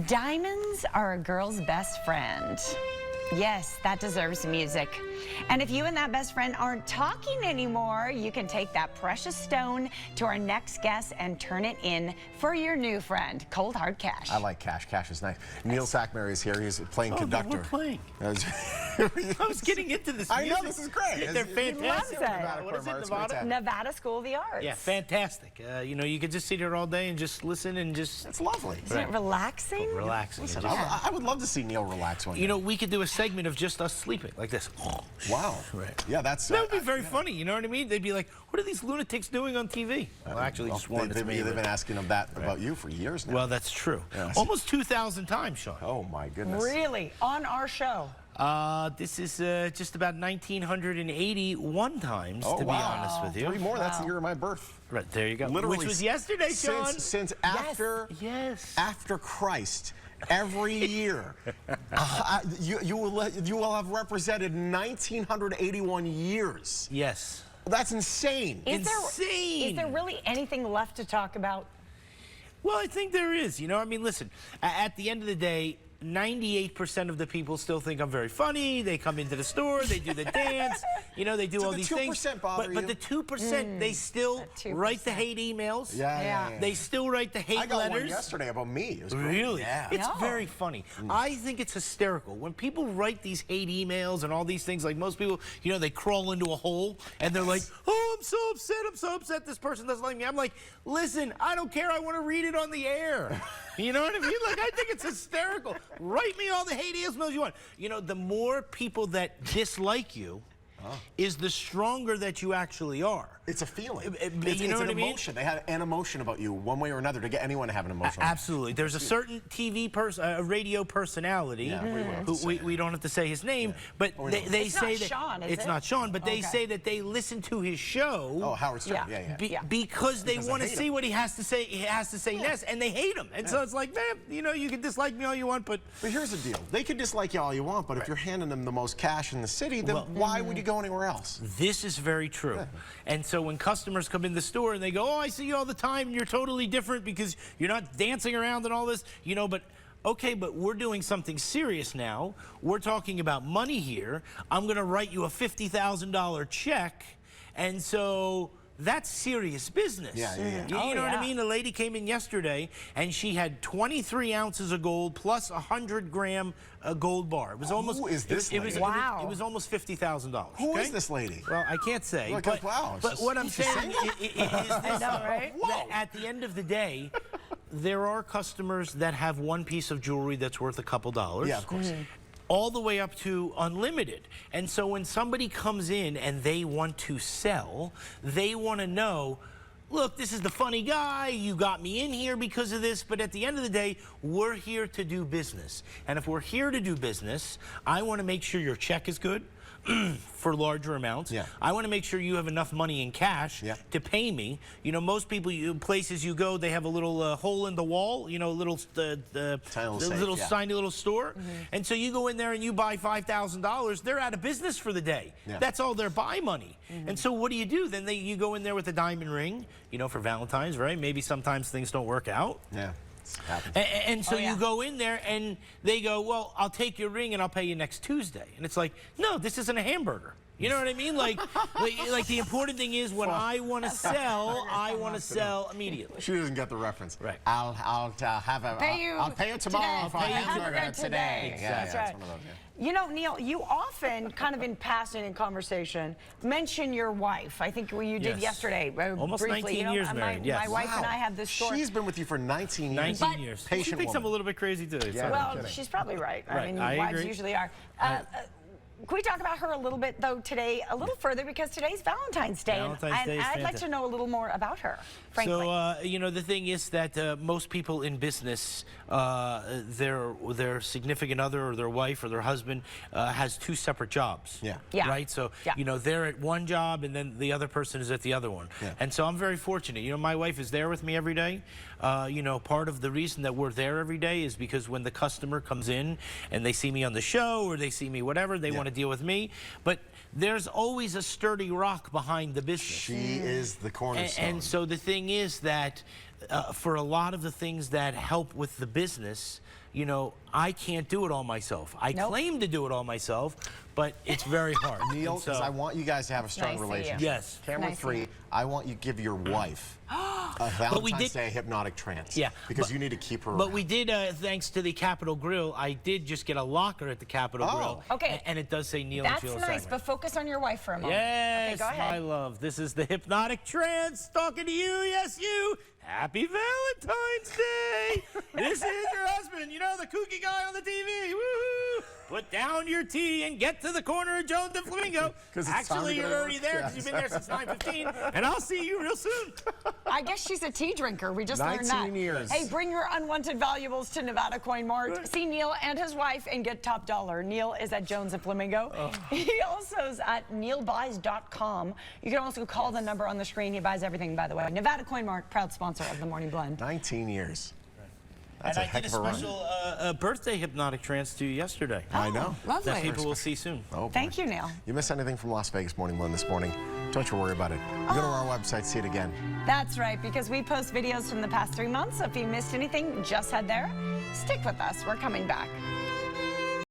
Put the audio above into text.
Diamonds are a girl's best friend. Yes, that deserves music. And if you and that best friend aren't talking anymore, you can take that precious stone to our next guest and turn it in for your new friend, Cold Hard Cash. I like Cash. Cash is nice. Neil Sackmary is here. He's playing conductor. We're playing. I was getting into this music. I know, this is great. They're fantastic. What is it, Nevada? Nevada School of the Arts. Yeah, fantastic. You know, you could just sit here all day and just listen and just... It's lovely. Isn't it relaxing? Oh, relaxing. Listen, I would love to see Neil relax one day. You know, we could do a segment of just us sleeping, like this. Wow. Right. Yeah, that's... That would be very funny, you know what I mean? They'd be like, what are these lunatics doing on TV? Well, actually, just one. They've been asking them that about you for years now. Well, that's true. Yes. Almost 2,000 times, Sean. Oh, my goodness. Really? On our show? This is just about 1,981 times, to be honest with you. 3 more, that's the year of my birth. Right, there you go. Literally. Which was yesterday, Sean. Since after, after Christ. Every year, you will have represented 1,981 years. Yes. That's insane. Is there really anything left to talk about? Well, I think there is. You know, I mean, listen, at the end of the day, 98% of the people still think I'm very funny. They come into the store, they do the dance, you know, they do all these things. But the 2%, they still write the hate emails. Yeah. They still write the hate letters. I got one yesterday about me. It was great. Really? Yeah. It's very funny. I think it's hysterical. When people write these hate emails and all these things, like most people, you know, they crawl into a hole and they're like, oh, I'm so upset this person doesn't like me. I'm like, listen, I don't care. I want to read it on the air. You know what I mean? Like, I think it's hysterical. Write me all the hate emails you want. You know, the more people that dislike you is the stronger that you actually are. It's a feeling. It's an emotion. They have an emotion about you one way or another to get anyone to have an emotion. Absolutely. There's a certain TV person, a radio personality, who we don't have to say his name, but they say that Sean, it's not Sean, but they say that they listen to his show. Oh, Howard Stern. Because they want to see what he has to say. He has to say next, and they hate him. And so it's like, man, you know, you can dislike me all you want, but here's the deal: they can dislike you all you want, but if you're handing them the most cash in the city, then why would you go anywhere else? This is very true. And so when customers come in the store and they go, oh, I see you all the time and you're totally different because you're not dancing around and all this, you know, but okay, but we're doing something serious now. We're talking about money here. I'm going to write you a $50,000 check. And so that's serious business. You know what I mean? A lady came in yesterday and she had 23 ounces of gold plus a 100-gram gold bar. It was almost. Who is this lady? It was almost $50,000. Who is this lady? Well, I can't say. But what I'm saying is this: that at the end of the day, there are customers that have one piece of jewelry that's worth a couple dollars. Yeah, of course. All the way up to unlimited. And so when somebody comes in and they want to sell, they want to know, look, this is the funny guy, you got me in here because of this, but at the end of the day, we're here to do business. And if we're here to do business, I want to make sure your check is good for larger amounts. I want to make sure you have enough money in cash to pay me. You know, most people, places you go, they have a little hole in the wall, you know, a little tiny little store. And so you go in there and you buy $5,000, they're out of business for the day. That's all their buy money. And so what do? Then you go in there with a diamond ring, you know, for Valentine's, right? Maybe sometimes things don't work out. And so you go in there and they go, well, I'll take your ring and I'll pay you next Tuesday. And it's like, no, this isn't a hamburger. You know what I mean? Like the important thing is when I want to sell, I want to sell immediately. She doesn't get the reference. Right. I'll pay you tomorrow for a hamburger today. That's right. It's one of those, You know, Neil, you often, kind of in passing in conversation, mention your wife. I think you did yesterday. Almost briefly. 19 years married, My wife and I have this story. She's been with you for 19 years. 19 years. Patient She thinks I'm a little bit crazy too. Well, she's probably right. I mean, wives usually are. Can we talk about her a little bit, though, today, a little further, because today's Valentine's Day, and I'd like to know a little more about her, frankly. So, you know, the thing is that most people in business, their significant other or their wife or their husband has 2 separate jobs. Right? So, you know, they're at one job and then the other person is at the other one. And so I'm very fortunate. You know, my wife is there with me every day. You know, part of the reason that we're there every day is because when the customer comes in and they see me on the show or they see me whatever, they want to deal with me. But there's always a sturdy rock behind the business. She is the cornerstone. And so the thing is that for a lot of the things that help with the business, you know, I can't do it all myself. I claim to do it all myself, but it's very hard. Neil, because I want you guys to have a strong relationship. Yes. Camera 3, I want you to give your wife a Valentine's Day hypnotic trance. Yeah. Because you need to keep her But around. we did, thanks to the Capitol Grill, I did just get a locker at the Capitol Grill. Okay. And it does say Neil and Sheila That's nice, Steinway. but focus on your wife for a moment. Yes, Okay, go ahead. my love. This is the hypnotic trance talking to you. Yes, you. Happy Valentine's Day. This is your husband. You know, the kooky guy on the TV. Woo-hoo. Put down your tea and get to the corner of Jones and Flamingo. Actually, you're already there because you've been there since 9:15, and I'll see you real soon. I guess she's a tea drinker. We just learned that. 19 years. Hey, bring your unwanted valuables to Nevada Coin Mart. See Neil and his wife and get top dollar. Neil is at Jones and Flamingo. He also is at neilbuys.com. You can also call the number on the screen. He buys everything, by the way. Nevada Coin Mart, proud sponsor of the Morning Blend. 19 years. That's And a heck I did of a a run. special birthday hypnotic trance to you yesterday. I know. Lovely. That people will see soon. Oh, boy. Thank you, Neil. You miss anything from Las Vegas Morning Blend this morning? Don't you worry about it. You go to our website, see it again. That's right, because we post videos from the past 3 months. So if you missed anything, just head there. Stick with us. We're coming back.